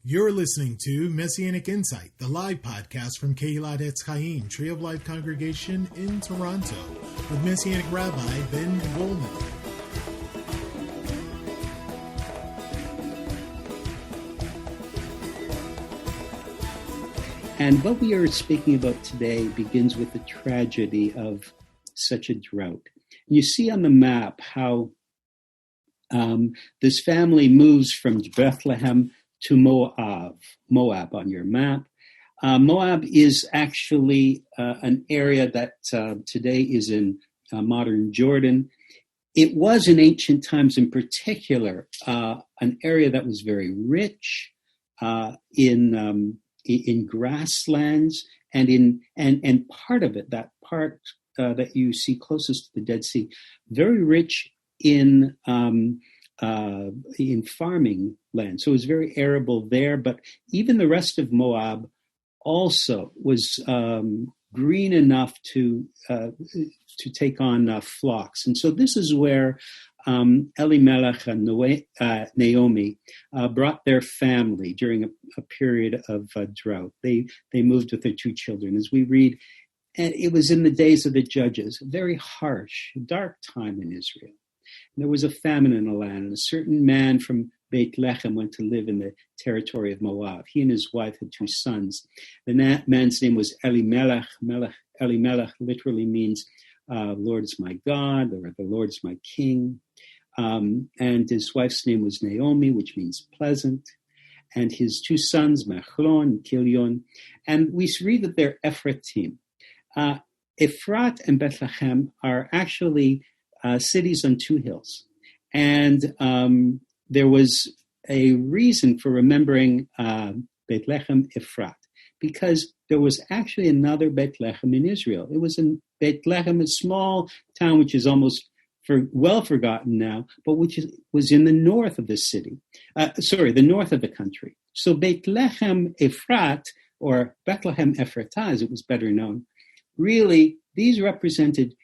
You're listening to Messianic Insight, the live podcast from Kehilat Etz Chaim, Tree of Life Congregation in Toronto, with Messianic Rabbi Ben Goldman. And what we are speaking about today begins with the tragedy of such a drought. You see on the map how this family moves from Bethlehem to Moab on your map. Moab is actually an area that today is in modern Jordan. It was in ancient times in particular an area that was very rich in grasslands and part of it, that part that you see closest to the Dead Sea, very rich in farming land. So it was very arable there, but even the rest of Moab also was green enough to take on flocks. And so this is where Elimelech and Naomi brought their family during a period of drought. They moved with their two children. As we read, and it was in the days of the judges, a very harsh, dark time in Israel. And there was a famine in the land, and a certain man from Beit Lechem went to live in the territory of Moab. He and his wife had two sons. The man's name was Elimelech. Elimelech literally means Lord is my God, or the Lord is my king. And his wife's name was Naomi, which means pleasant. And his two sons, Machlon and Kilion. And we read that they're Ephratim. Ephrat and Bethlehem are actually cities on two hills. And there was a reason for remembering Bethlehem Ephrat, because there was actually another Bethlehem in Israel. It was in Bethlehem, a small town which is almost well forgotten now, but which was in the north of the city. The north of the country. So Bethlehem Ephrat, or Bethlehem Ephratah, as it was better known, really, these represented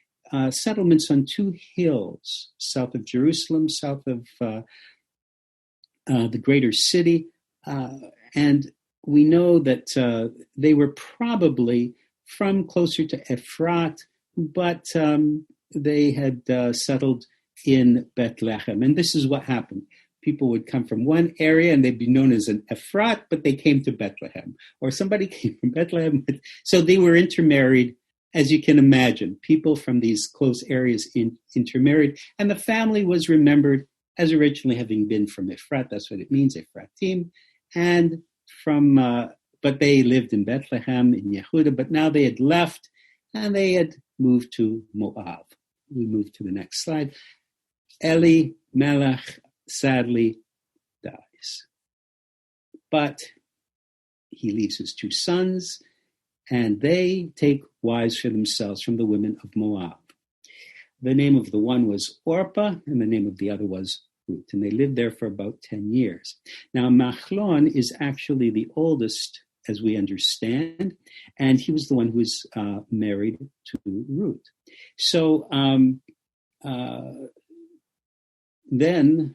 settlements on two hills, south of Jerusalem, south of the greater city. And we know that they were probably from closer to Ephrat, but they had settled in Bethlehem. And this is what happened. People would come from one area and they'd be known as an Ephrat, but they came to Bethlehem. Or somebody came from Bethlehem. So they were intermarried. As you can imagine, people from these close areas intermarried, and the family was remembered as originally having been from Ephrat. That's what it means, Ephratim. And but they lived in Bethlehem, in Yehuda, but now they had left, and they had moved to Moab. We move to the next slide. Elimelech sadly dies. But he leaves his two sons, and they take wives for themselves from the women of Moab. The name of the one was Orpah, and the name of the other was Ruth, and they lived there for about 10 years. Now, Machlon is actually the oldest, as we understand, and he was the one who was married to Ruth. So then,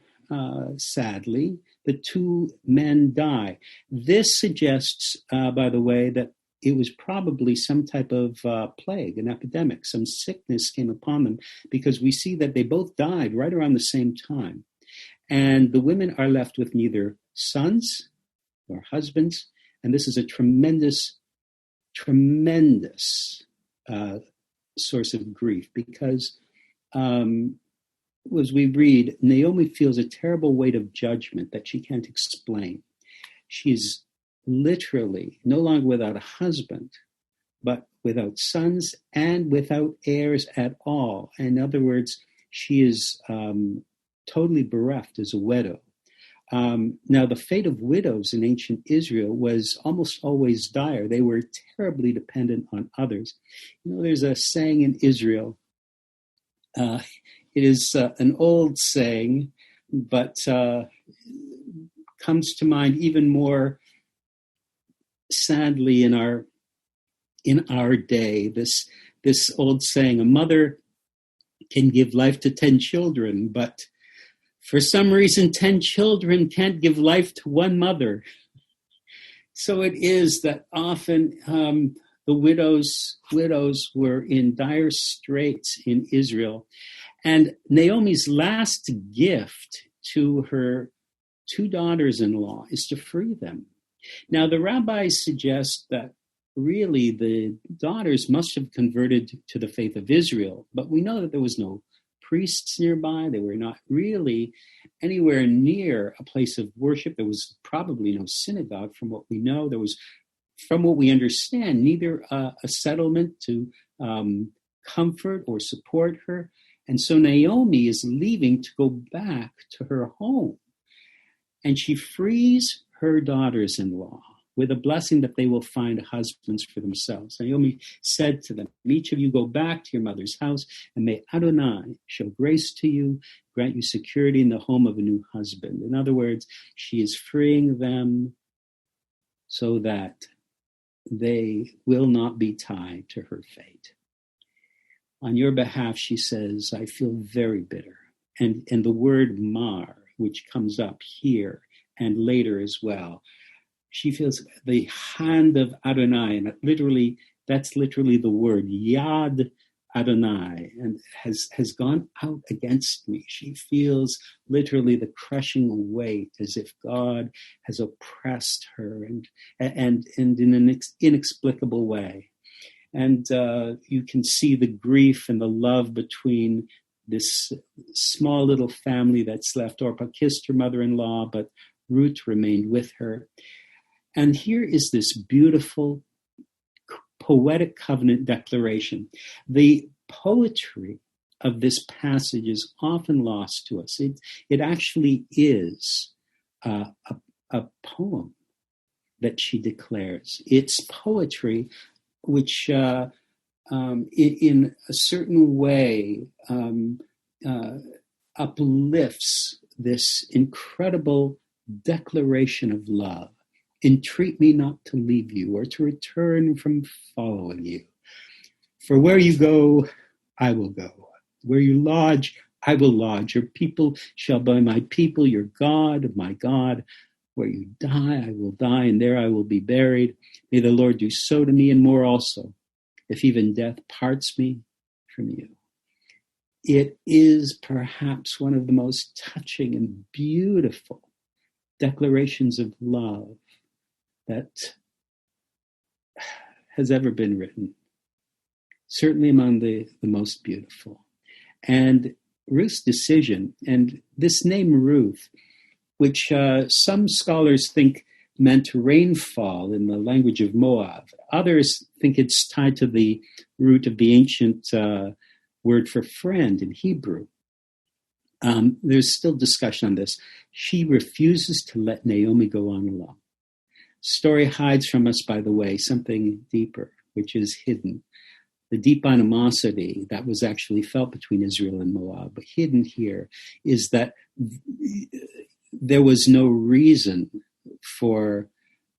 sadly, the two men die. This suggests, by the way, that it was probably some type of plague, an epidemic, some sickness came upon them, because we see that they both died right around the same time. And the women are left with neither sons nor husbands. And this is a tremendous source of grief, because as we read, Naomi feels a terrible weight of judgment that she can't explain. She's literally no longer without a husband, but without sons and without heirs at all. In other words, she is totally bereft as a widow. Now, the fate of widows in ancient Israel was almost always dire. They were terribly dependent on others. You know, there's a saying in Israel. It is an old saying, but comes to mind even more sadly in our day. This old saying: a mother can give life to 10 children, but for some reason 10 children can't give life to one mother. So it is that often the widows were in dire straits in Israel. And Naomi's last gift to her two daughters-in-law is to free them. Now, the rabbis suggest that really the daughters must have converted to the faith of Israel, but we know that there was no priests nearby. They were not really anywhere near a place of worship. There was probably no synagogue from what we know. There was, from what we understand, neither a settlement to comfort or support her. And so Naomi is leaving to go back to her home. And she frees her daughters-in-law with a blessing that they will find husbands for themselves. Naomi said to them, each of you go back to your mother's house, and may Adonai show grace to you, grant you security in the home of a new husband. In other words, she is freeing them so that they will not be tied to her fate. On your behalf, she says, I feel very bitter. And the word mar, which comes up here and later as well, she feels the hand of Adonai, and that's literally the word, Yad Adonai, and has gone out against me. She feels literally the crushing weight, as if God has oppressed her and in an inexplicable way. And you can see the grief and the love between this small little family that's left. Orpah kissed her mother-in-law, but Ruth remained with her. And here is this beautiful poetic covenant declaration. The poetry of this passage is often lost to us. It actually is a poem that she declares. It's poetry which in a certain way uplifts this incredible declaration of love. Entreat me not to leave you or to return from following you. For where you go, I will go. Where you lodge, I will lodge. Your people shall be my people, your God, my God. Where you die, I will die, and there I will be buried. May the Lord do so to me and more also, if even death parts me from you. It is perhaps one of the most touching and beautiful declarations of love that has ever been written, certainly among the most beautiful. And Ruth's decision, and this name Ruth, which some scholars think meant rainfall in the language of Moab. Others think it's tied to the root of the ancient word for friend in Hebrew. There's still discussion on this. She refuses to let Naomi go on alone. Story hides from us, by the way, something deeper, which is hidden. The deep animosity that was actually felt between Israel and Moab, but hidden here is that there was no reason for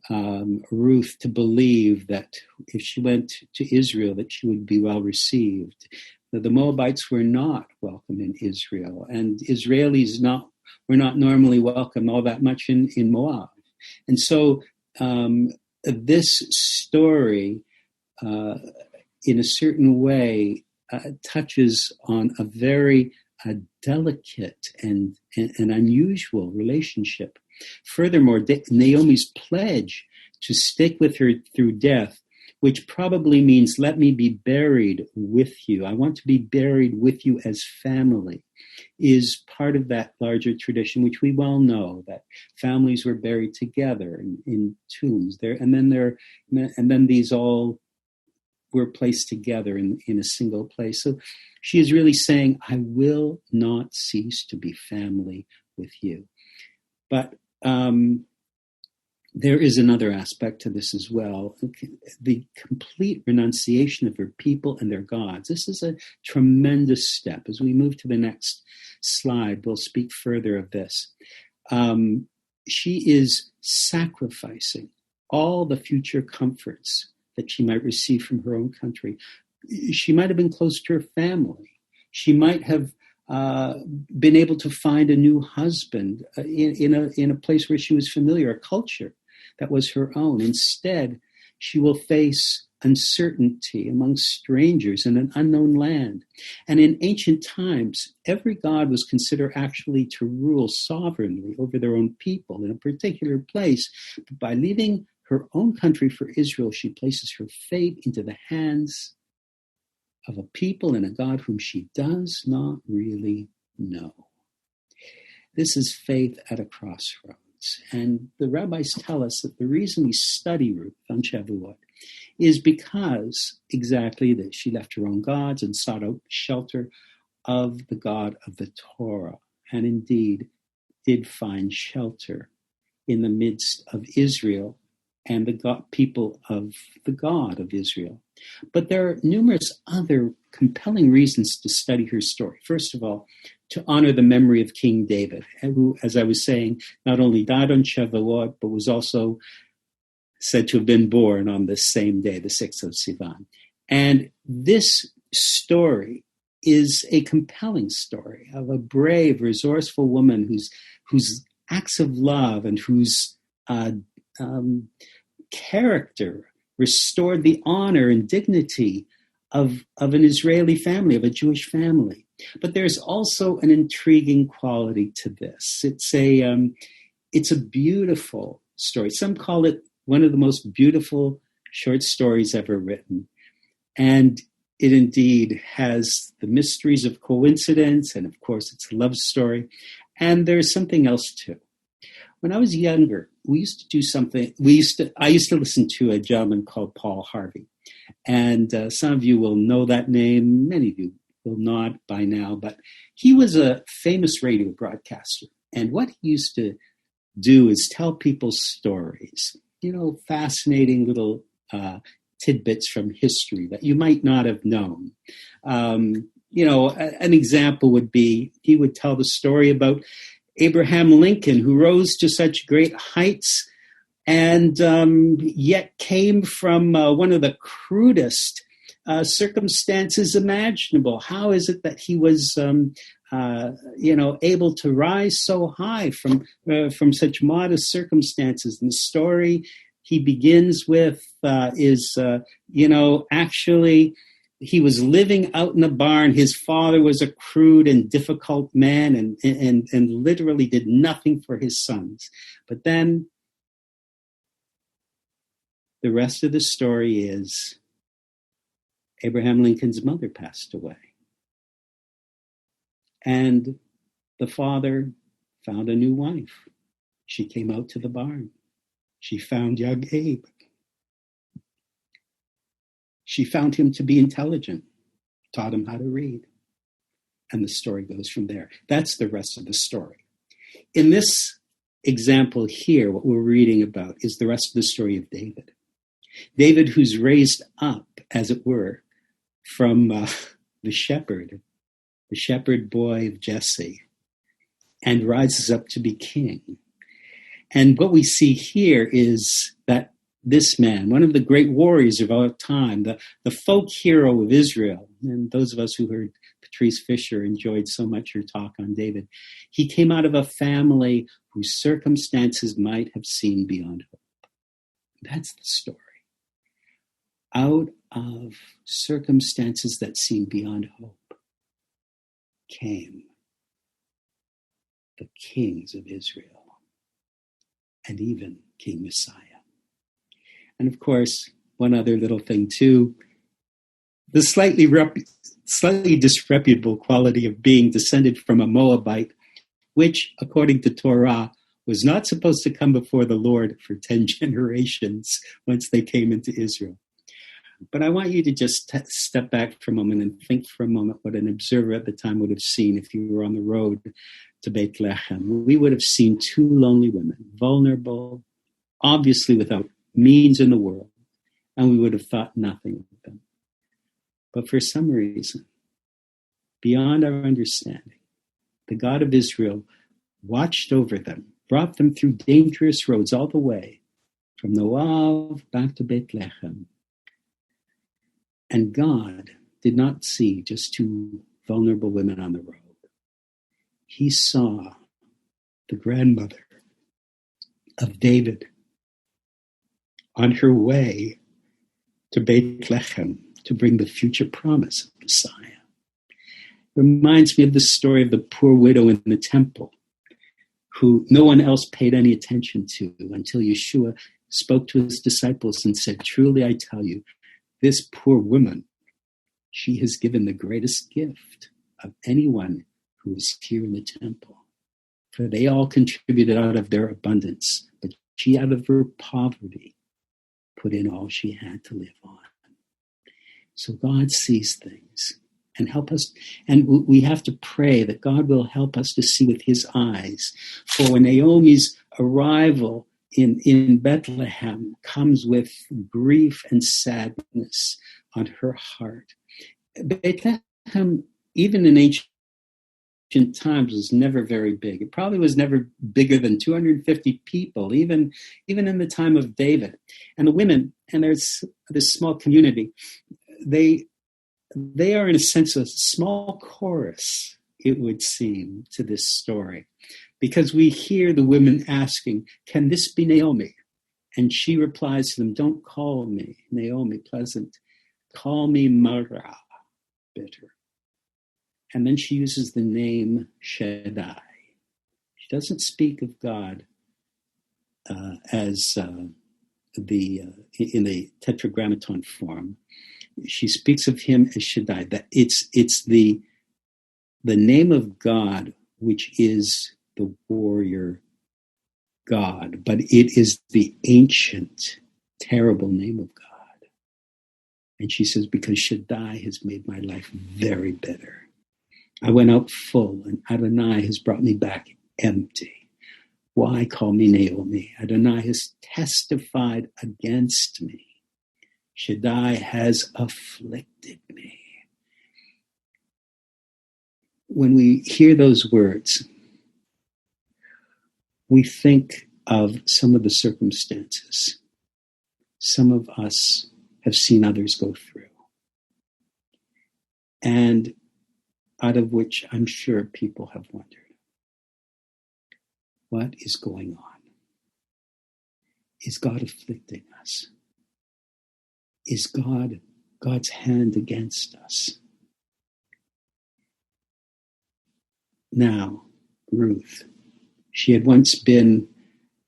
Ruth to believe that if she went to Israel, that she would be well received. The Moabites were not welcome in Israel, and Israelis were not normally welcome all that much in Moab. And so this story, in a certain way, touches on a very delicate and unusual relationship. Furthermore, Naomi's pledge to stick with her through death, which probably means let me be buried with you. I want to be buried with you as family, is part of that larger tradition, which we well know, that families were buried together in tombs there, and then these all were placed together in a single place. So she is really saying, I will not cease to be family with you. But there is another aspect to this as well, the complete renunciation of her people and their gods. This is a tremendous step. As we move to the next slide, we'll speak further of this. She is sacrificing all the future comforts that she might receive from her own country. She might have been close to her family. She might have been able to find a new husband in a place where she was familiar, a culture that was her own. Instead, she will face uncertainty among strangers in an unknown land. And in ancient times, every god was considered actually to rule sovereignly over their own people in a particular place. But by leaving her own country for Israel, she places her fate into the hands of a people and a God whom she does not really know. This is faith at a crossroads. And the rabbis tell us that the reason we study Ruth on Shavuot is because exactly that she left her own gods and sought out shelter of the God of the Torah, and indeed did find shelter in the midst of Israel and the people of the God of Israel. But there are numerous other compelling reasons to study her story. First of all, to honor the memory of King David, who, as I was saying, not only died on Shavuot, but was also said to have been born on the same day, the 6th of Sivan. And this story is a compelling story of a brave, resourceful woman whose acts of love and whose character restored the honor and dignity of an Israeli family, of a Jewish family. But there's also an intriguing quality to this. It's a beautiful story. Some call it one of the most beautiful short stories ever written. And it indeed has the mysteries of coincidence, and of course it's a love story. And there's something else too. When I was younger, we used to do something. I used to listen to a gentleman called Paul Harvey. And some of you will know that name. Many of you will not by now, but he was a famous radio broadcaster. And what he used to do is tell people stories, fascinating little tidbits from history that you might not have known. An example would be, he would tell the story about Abraham Lincoln, who rose to such great heights and yet came from one of the crudest circumstances imaginable. How is it that he was, able to rise so high from such modest circumstances? And the story he begins with actually, he was living out in a barn. His father was a crude and difficult man and literally did nothing for his sons. But then the rest of the story is Abraham Lincoln's mother passed away. And the father found a new wife. She came out to the barn. She found young Abe. She found him to be intelligent, taught him how to read. And the story goes from there. That's the rest of the story. In this example here, what we're reading about is the rest of the story of David. David, who's raised up, as it were, from the shepherd boy of Jesse, and rises up to be king. And what we see here is that this man, one of the great warriors of our time, the folk hero of Israel, and those of us who heard Patrice Fisher enjoyed so much her talk on David, he came out of a family whose circumstances might have seemed beyond hope. That's the story. Out of circumstances that seemed beyond hope came the kings of Israel and even King Messiah. And of course, one other little thing too, the slightly disreputable quality of being descended from a Moabite, which, according to Torah, was not supposed to come before the Lord for 10 generations once they came into Israel. But I want you to just step back for a moment and think for a moment what an observer at the time would have seen if you were on the road to Bethlehem. We would have seen two lonely women, vulnerable, obviously without means in the world, and we would have thought nothing of them. But for some reason, beyond our understanding, the God of Israel watched over them, brought them through dangerous roads all the way from Moab back to Bethlehem. And God did not see just two vulnerable women on the road. He saw the grandmother of David on her way to Bethlehem to bring the future promise of Messiah. Reminds me of the story of the poor widow in the temple, who no one else paid any attention to until Yeshua spoke to his disciples and said, "Truly I tell you, this poor woman, she has given the greatest gift of anyone who is here in the temple. For they all contributed out of their abundance, but she out of her poverty put in all she had to live on." So God sees things and help us. And we have to pray that God will help us to see with his eyes. For when Naomi's arrival in Bethlehem comes with grief and sadness on her heart. Bethlehem, even in ancient times, was never very big. It probably was never bigger than 250 people, even in the time of David. And the women, and there's this small community, they are in a sense a small chorus, it would seem, to this story. Because we hear the women asking, "Can this be Naomi?" And she replies to them, "Don't call me Naomi, pleasant. Call me Mara, bitter." And then she uses the name Shaddai. She doesn't speak of God as in the tetragrammaton form. She speaks of him as Shaddai. That it's the name of God, which is the warrior God, but it is the ancient, terrible name of God. And she says, "Because Shaddai has made my life very bitter. I went out full, and Adonai has brought me back empty. Why call me Naomi? Adonai has testified against me. Shaddai has afflicted me." When we hear those words, we think of some of the circumstances some of us have seen others go through, and out of which I'm sure people have wondered, what is going on? Is God afflicting us? Is God's hand against us? Now, Ruth, she had once been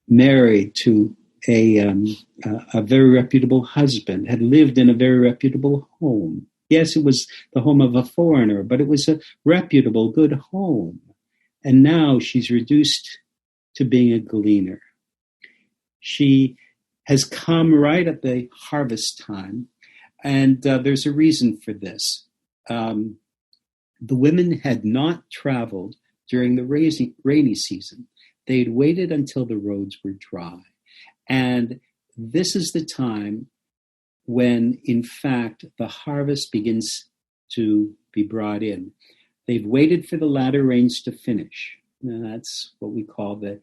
married to a very reputable husband, had lived in a very reputable home. Yes, it was the home of a foreigner, but it was a reputable, good home. And now she's reduced to being a gleaner. She has come right at the harvest time, and there's a reason for this. The women had not traveled during the rainy season. They'd waited until the roads were dry. And this is the time when, in fact, the harvest begins to be brought in. They've waited for the latter rains to finish. And that's what we call the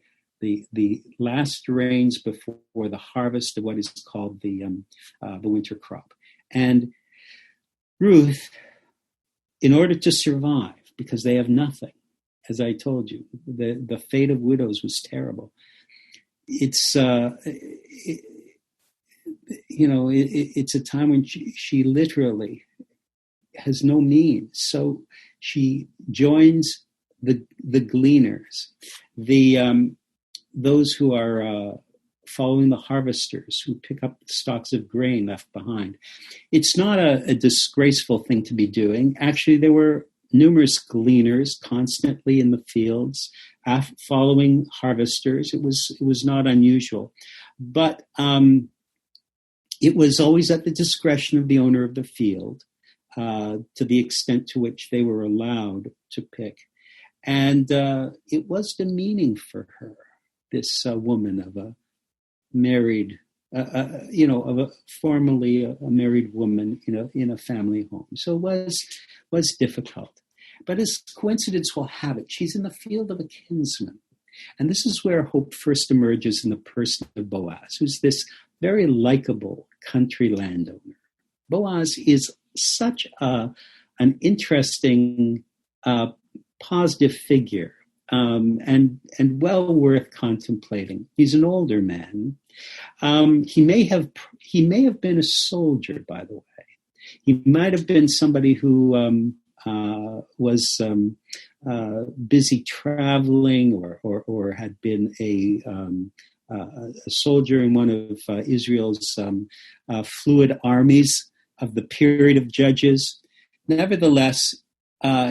last rains before the harvest of what is called the winter crop. And Ruth, in order to survive, because they have nothing, as I told you, the fate of widows was terrible. It's it's a time when she literally has no means. So she joins the gleaners, those who are following the harvesters who pick up the stalks of grain left behind. It's not a disgraceful thing to be doing. Actually, there were numerous gleaners constantly in the fields following harvesters. It was not unusual, but it was always at the discretion of the owner of the field, to the extent to which they were allowed to pick. And it was demeaning for her, this woman of a married, formerly a married woman, in a family home. So it was difficult. But as coincidence will have it, she's in the field of a kinsman. And this is where hope first emerges in the person of Boaz, who's this very likable country landowner. Boaz is such an interesting, positive figure and well worth contemplating. He's an older man. He may have been a soldier, by the way. He might have been somebody who was busy traveling, or had been a soldier in one of Israel's fluid armies of the period of Judges. Nevertheless,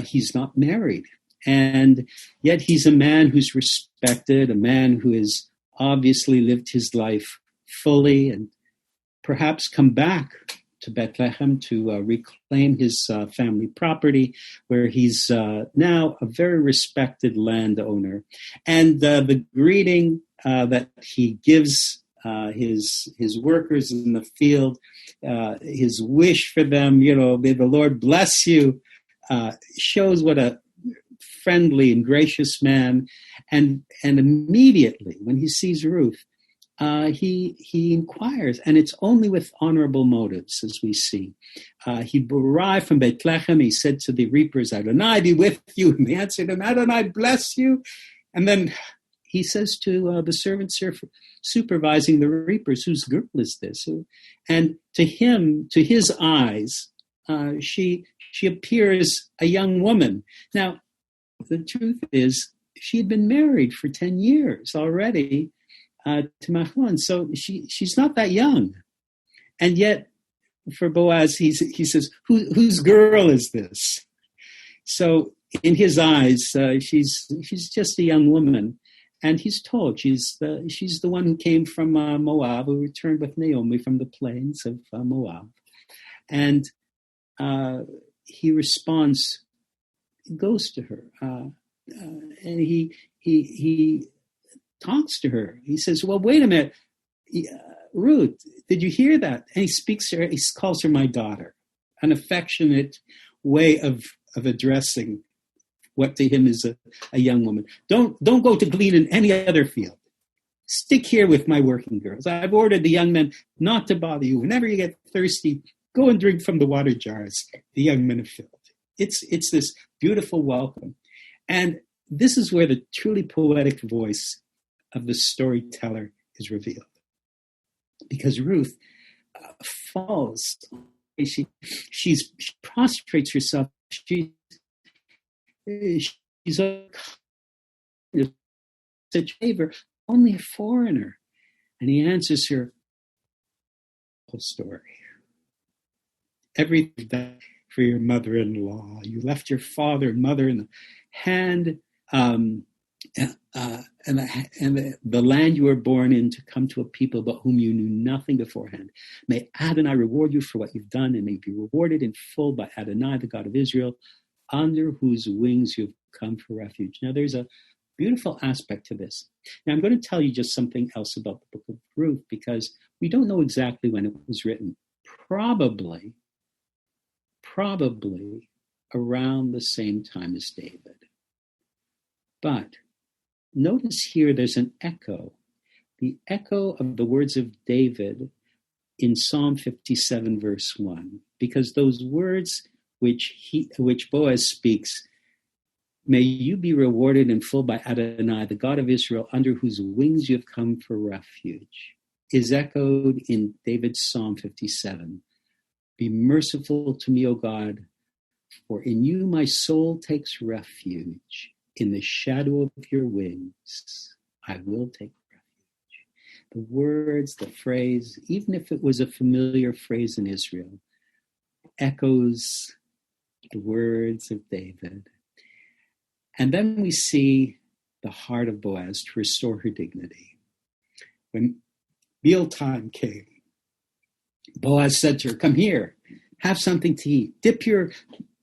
he's not married. And yet he's a man who's respected, a man who has obviously lived his life fully and perhaps come back to Bethlehem to reclaim his family property, where he's now a very respected landowner. And the greeting that he gives his workers in the field, his wish for them, may the Lord bless you, shows what a friendly and gracious man. And immediately when he sees Ruth, he inquires, and it's only with honorable motives, as we see. He arrived from Bethlehem. He said to the reapers, "Adonai be with you." And they answered him, "Adonai bless you." And then he says to the servants supervising the reapers, "Whose girl is this?" And to his eyes, she appears a young woman. Now, the truth is, she had been married for 10 years already to Mahlon, so she's not that young. And yet, for Boaz, he says, "Whose girl is this?" So in his eyes, she's just a young woman. And he's told she's the one who came from Moab, who returned with Naomi from the plains of Moab. And he responds, goes to her, and he talks to her. He says, "Well, wait a minute, Ruth, did you hear that?" And he speaks to her. He calls her my daughter, an affectionate way of addressing what to him is a young woman. Don't go to glean in any other field. Stick here with my working girls. I've ordered the young men not to bother you. Whenever you get thirsty, go and drink from the water jars the young men have filled. It's this beautiful welcome. And this is where the truly poetic voice of the storyteller is revealed. Because Ruth falls. She prostrates herself. She's such favor, only a foreigner. And he answers her whole story. Everything for your mother-in-law. You left your father and mother in the hand, and the land you were born in, to come to a people about whom you knew nothing beforehand. May Adonai reward you for what you've done, and may be rewarded in full by Adonai, the God of Israel, under whose wings you've come for refuge. Now, there's a beautiful aspect to this. Now, I'm going to tell you just something else about the Book of Ruth, because we don't know exactly when it was written. Probably around the same time as David. But notice here there's an echo, the echo of the words of David in Psalm 57, verse 1, because those words which Boaz speaks, "May you be rewarded in full by Adonai, the God of Israel, under whose wings you have come for refuge," is echoed in David's Psalm 57. "Be merciful to me, O God, for in you my soul takes refuge. In the shadow of your wings, I will take refuge." The words, the phrase, even if it was a familiar phrase in Israel, echoes the words of David. And then we see the heart of Boaz to restore her dignity. When mealtime came, Boaz said to her, "Come here, have something to eat. Dip your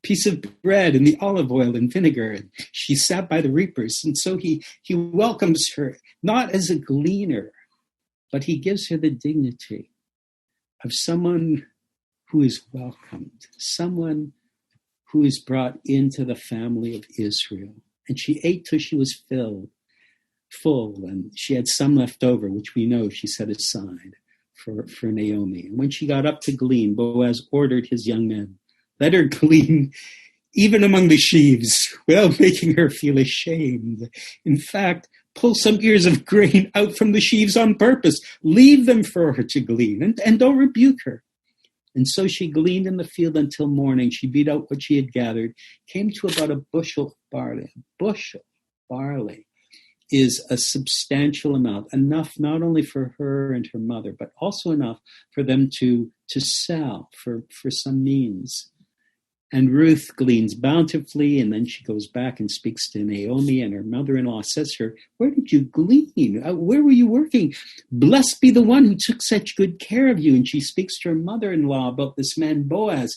piece of bread in the olive oil and vinegar." And she sat by the reapers. And so he welcomes her, not as a gleaner, but he gives her the dignity of someone who is welcomed, someone who is brought into the family of Israel. And she ate till she was full, and she had some left over, which we know she set aside for Naomi. And when she got up to glean, Boaz ordered his young men, "Let her glean even among the sheaves, without making her feel ashamed. In fact, pull some ears of grain out from the sheaves on purpose. Leave them for her to glean, and don't rebuke her. And so she gleaned in the field until morning. She beat out what she had gathered, came to about a bushel of barley. A bushel of barley is a substantial amount, enough not only for her and her mother, but also enough for them to sell for some means. And Ruth gleans bountifully, and then she goes back and speaks to Naomi, and her mother-in-law says to her, "Where did you glean? Where were you working? Blessed be the one who took such good care of you." And she speaks to her mother-in-law about this man Boaz.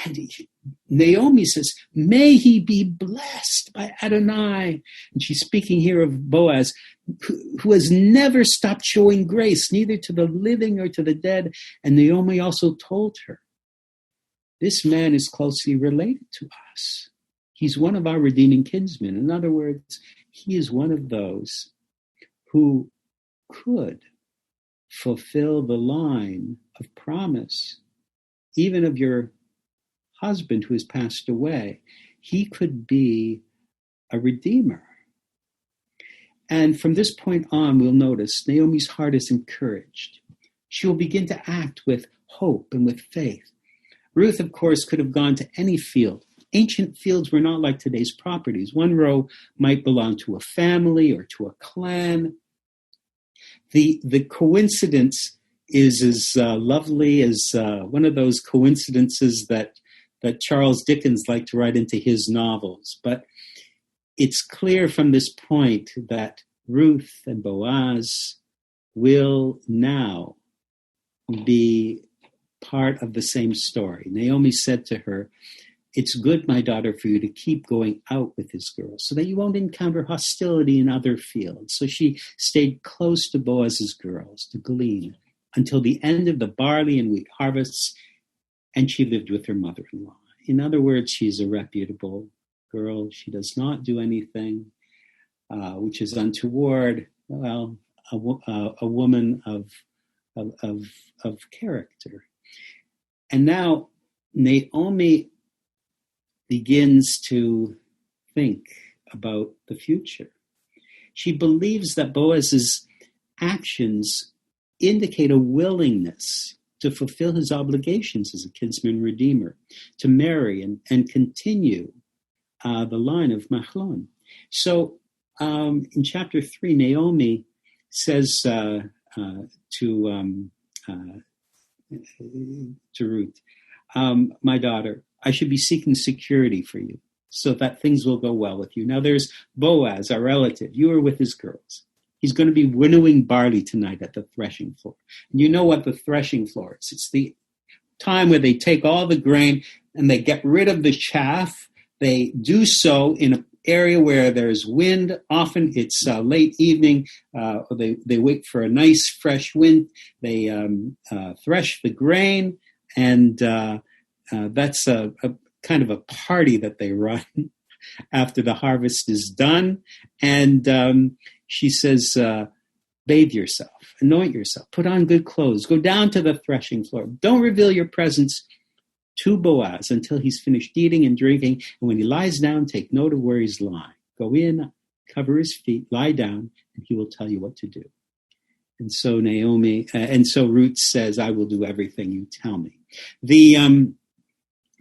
And Naomi says, "May he be blessed by Adonai." And she's speaking here of Boaz, who has never stopped showing grace, neither to the living nor to the dead. And Naomi also told her, this man is closely related to us. He's one of our redeeming kinsmen. In other words, he is one of those who could fulfill the line of promise, even of your husband who has passed away. He could be a redeemer. And from this point on, we'll notice Naomi's heart is encouraged. She will begin to act with hope and with faith. Ruth, of course, could have gone to any field. Ancient fields were not like today's properties. One row might belong to a family or to a clan. The coincidence is as lovely as one of those coincidences that Charles Dickens liked to write into his novels. But it's clear from this point that Ruth and Boaz will now be part of the same story. Naomi said to her, "It's good, my daughter, for you to keep going out with his girls so that you won't encounter hostility in other fields." So she stayed close to Boaz's girls to glean until the end of the barley and wheat harvests, and she lived with her mother-in-law. In other words, she's a reputable girl. She does not do anything which is untoward. Well, a woman of character. And now Naomi begins to think about the future. She believes that Boaz's actions indicate a willingness to fulfill his obligations as a kinsman redeemer, to marry and continue the line of Machlon. So in chapter 3, Naomi says to Ruth, "My daughter, I should be seeking security for you so that things will go well with you." Now there's Boaz, our relative. You are with his girls. He's going to be winnowing barley tonight at the threshing floor. And you know what the threshing floor is. It's the time where they take all the grain and they get rid of the chaff. They do so in an area where there's wind. Often it's late evening. They wait for a nice fresh wind. They thresh the grain, and that's a kind of a party that they run after the harvest is done. And she says, "Bathe yourself, anoint yourself, put on good clothes, go down to the threshing floor. Don't reveal your presence to Boaz until he's finished eating and drinking. And when he lies down, take note of where he's lying. Go in, cover his feet, lie down, and he will tell you what to do." And so Ruth says, "I will do everything you tell me." The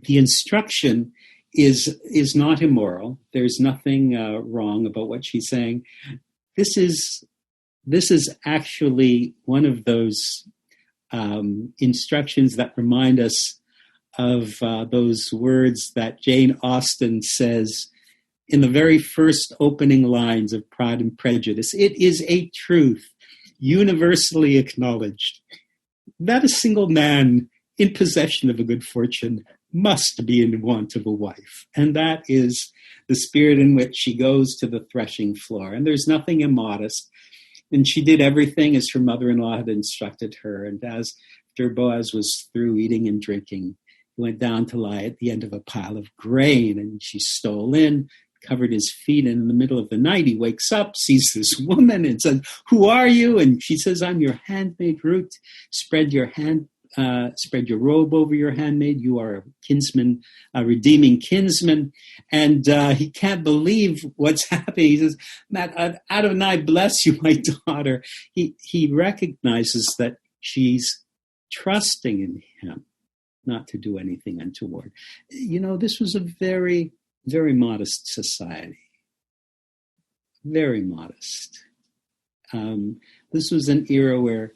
instruction is not immoral. There's nothing wrong about what she's saying. This is actually one of those instructions that remind us of those words that Jane Austen says in the very first opening lines of Pride and Prejudice. "It is a truth universally acknowledged that a single man in possession of a good fortune must be in want of a wife." And that is the spirit in which she goes to the threshing floor. And there's nothing immodest. And she did everything as her mother-in-law had instructed her. And as after Boaz was through eating and drinking, he went down to lie at the end of a pile of grain. And she stole in, covered his feet. And in the middle of the night, he wakes up, sees this woman and says, "Who are you?" And she says, "I'm your handmaid, Ruth. Spread your hand spread your robe over your handmaid. You are a kinsman, a redeeming kinsman. And he can't believe what's happening. He says, Matt, Adonai bless you, my daughter. He recognizes that she's trusting in him not to do anything untoward. This was a very, very modest society. Very modest. This was an era where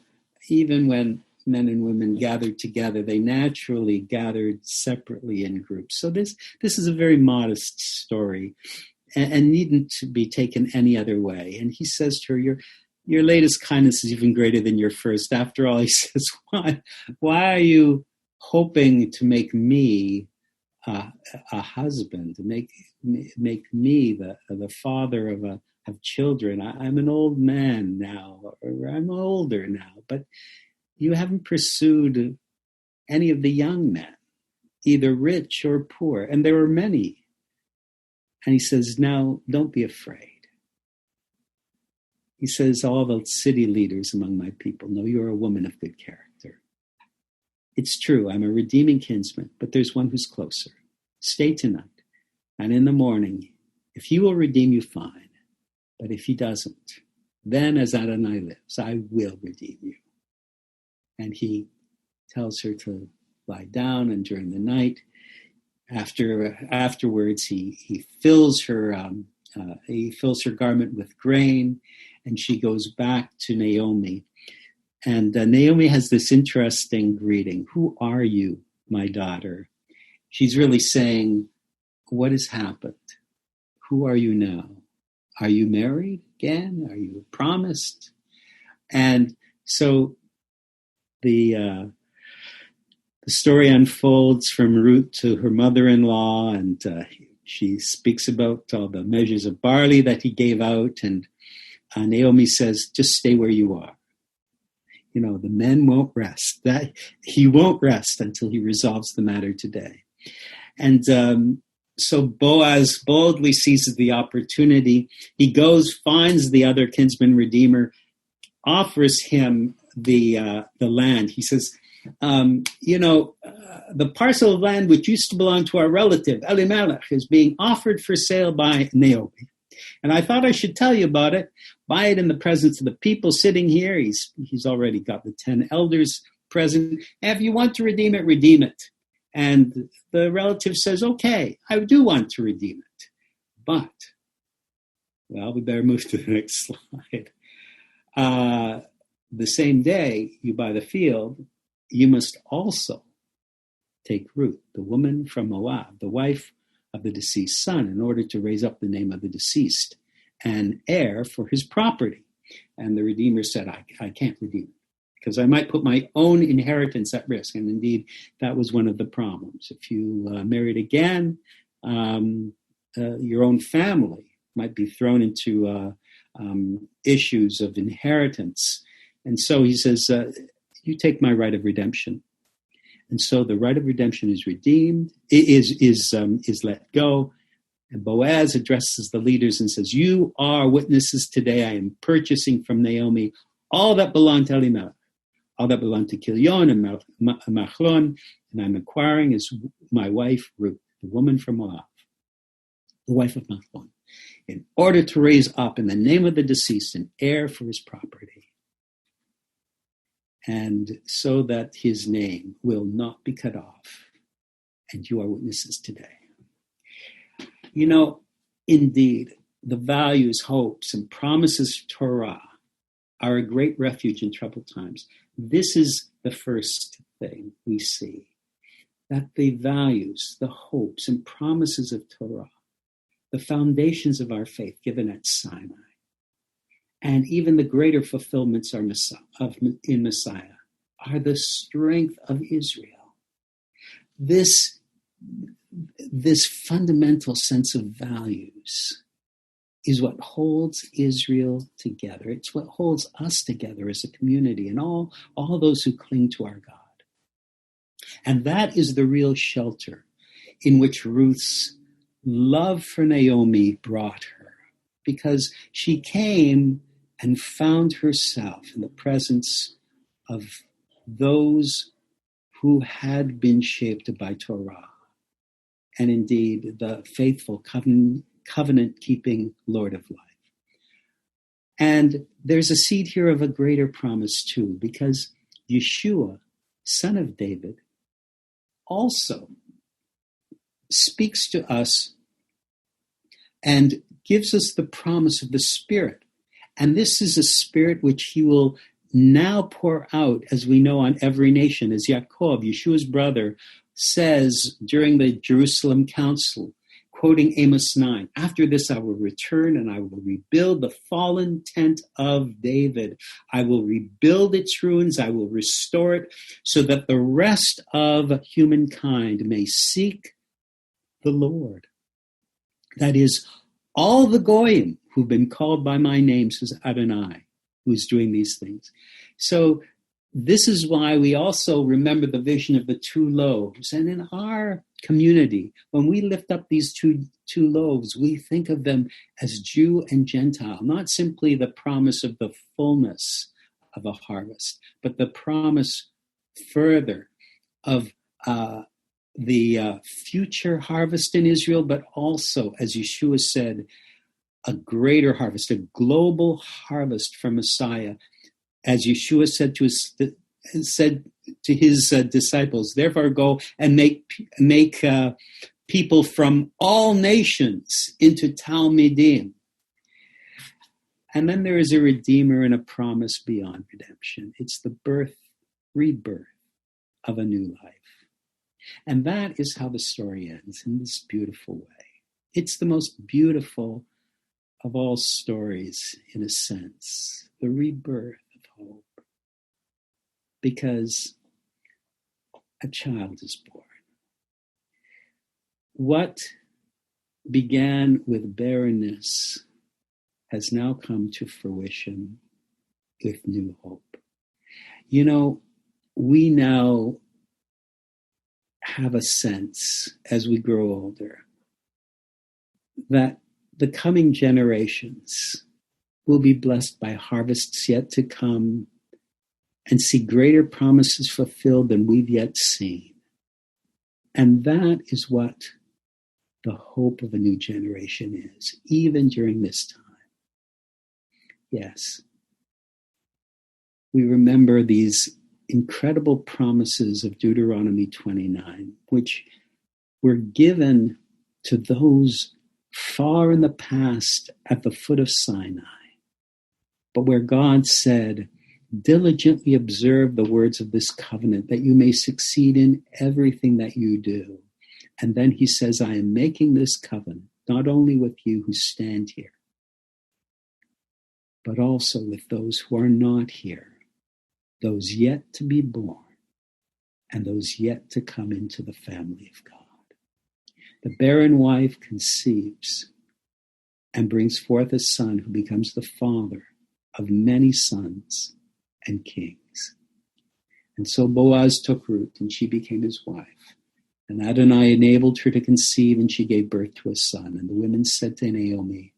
even when men and women gathered together, they naturally gathered separately in groups. So this is a very modest story and needn't to be taken any other way. And he says to her, your latest kindness is even greater than your first. After all, he says, why are you hoping to make me a husband, to make me the father of children? I'm an old man now, or I'm older now, but you haven't pursued any of the young men, either rich or poor. And there are many. And he says, now don't be afraid. He says, all the city leaders among my people know you're a woman of good character. It's true, I'm a redeeming kinsman, but there's one who's closer. Stay tonight. And in the morning, if he will redeem you, fine. But if he doesn't, then as Adonai lives, I will redeem you. And he tells her to lie down, and during the night, afterwards, he fills her garment with grain, and she goes back to Naomi. And Naomi has this interesting greeting: "Who are you, my daughter?" She's really saying, "What has happened? Who are you now? Are you married again? Are you promised?" And so the story unfolds from Ruth to her mother-in-law, and she speaks about all the measures of barley that he gave out, and Naomi says, "Just stay where you are. The men won't rest. That he won't rest until he resolves the matter today." And so Boaz boldly seizes the opportunity. He goes, finds the other kinsman redeemer, offers him the land. He says, the parcel of land which used to belong to our relative Elimelech is being offered for sale by Naomi. And I thought I should tell you about it. Buy it in the presence of the people sitting here. He's already got the 10 elders present. And if you want to redeem it, redeem it. And the relative says, okay, I do want to redeem it. But, well, we better move to the next slide. The same day you buy the field, you must also take Ruth, the woman from Moab, the wife of the deceased son, in order to raise up the name of the deceased, an heir for his property. And the Redeemer said, I can't redeem it, because I might put my own inheritance at risk. And indeed, that was one of the problems. If you married again, your own family might be thrown into issues of inheritance. And so he says, you take my right of redemption. And so the right of redemption is redeemed, is let go. And Boaz addresses the leaders and says, you are witnesses today. I am purchasing from Naomi all that belonged to Elimelech, all that belonged to Kilion and Machlon, and I'm acquiring as my wife, Ruth, the woman from Moab, the wife of Machlon, in order to raise up in the name of the deceased an heir for his property, and so that his name will not be cut off. And you are witnesses today. Indeed, the values, hopes, and promises of Torah are a great refuge in troubled times. This is the first thing we see, that the values, the hopes, and promises of Torah, the foundations of our faith given at Sinai, and even the greater fulfillments in Messiah, are the strength of Israel. This fundamental sense of values is what holds Israel together. It's what holds us together as a community and all those who cling to our God. And that is the real shelter in which Ruth's love for Naomi brought her, because she came and found herself in the presence of those who had been shaped by Torah, and indeed the faithful covenant-keeping Lord of life. And there's a seed here of a greater promise too, because Yeshua, son of David, also speaks to us and gives us the promise of the Spirit. And this is a Spirit which he will now pour out, as we know, on every nation. As Yaakov, Yeshua's brother, says during the Jerusalem Council, quoting Amos 9, "After this I will return and I will rebuild the fallen tent of David. I will rebuild its ruins. I will restore it so that the rest of humankind may seek the Lord." That is, all the Goyim who've been called by my name, says Adonai, who is doing these things. So this is why we also remember the vision of the two loaves. And in our community, when we lift up these two loaves, we think of them as Jew and Gentile, not simply the promise of the fullness of a harvest, but the promise further of the future harvest in Israel, but also, as Yeshua said, a greater harvest, a global harvest for Messiah. As Yeshua said to his disciples, "Therefore go and make people from all nations into Talmidim." And then there is a Redeemer and a promise beyond redemption. It's the rebirth of a new life. And that is how the story ends, in this beautiful way. It's the most beautiful of all stories, in a sense, the rebirth of hope. Because a child is born. What began with barrenness has now come to fruition with new hope. You know, we now have a sense, as we grow older, that the coming generations will be blessed by harvests yet to come and see greater promises fulfilled than we've yet seen. And that is what the hope of a new generation is, even during this time. Yes, we remember these incredible promises of Deuteronomy 29, which were given to those far in the past at the foot of Sinai, but where God said, "Diligently observe the words of this covenant, that you may succeed in everything that you do." And then he says, "I am making this covenant, not only with you who stand here, but also with those who are not here, those yet to be born, and those yet to come into the family of God." The barren wife conceives and brings forth a son who becomes the father of many sons and kings. And so Boaz took Ruth, and she became his wife. And Adonai enabled her to conceive, and she gave birth to a son. And the women said to Naomi,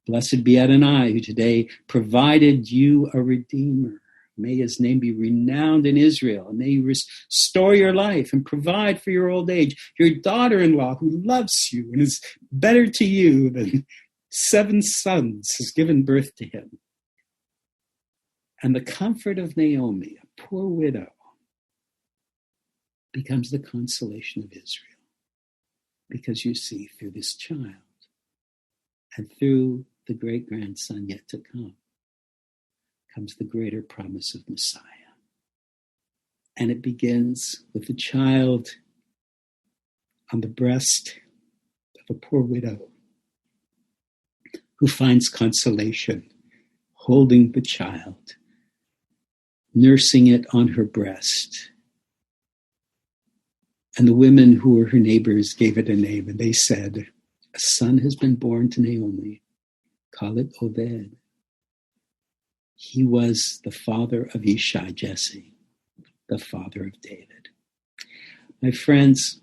"Blessed be Adonai, who today provided you a redeemer. May his name be renowned in Israel, and may he restore your life and provide for your old age. Your daughter-in-law, who loves you and is better to you than 7 sons, has given birth to him." And the comfort of Naomi, a poor widow, becomes the consolation of Israel. Because you see, through this child and through the great-grandson yet to come, comes the greater promise of Messiah. And it begins with the child on the breast of a poor widow who finds consolation holding the child, nursing it on her breast. And the women who were her neighbors gave it a name, and they said, "A son has been born to Naomi. Call it Obed." He was the father of Ishai, Jesse, the father of David. My friends,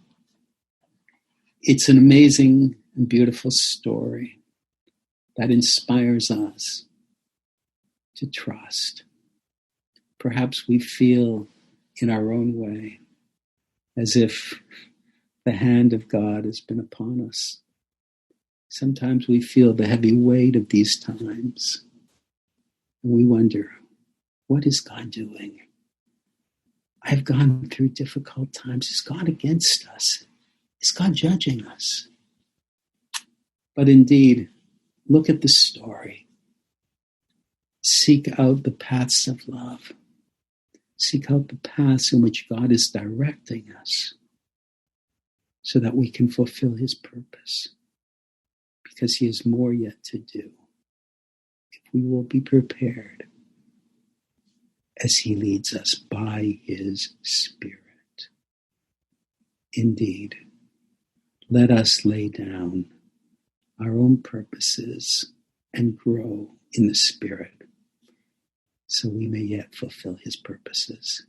it's an amazing and beautiful story that inspires us to trust. Perhaps we feel in our own way as if the hand of God has been upon us. Sometimes we feel the heavy weight of these times, and we wonder, what is God doing? I've gone through difficult times. Is God against us? Is God judging us? But indeed, look at the story. Seek out the paths of love. Seek out the paths in which God is directing us so that we can fulfill his purpose, because he has more yet to do. If we will be prepared as he leads us by his Spirit. Indeed, let us lay down our own purposes and grow in the Spirit so we may yet fulfill his purposes.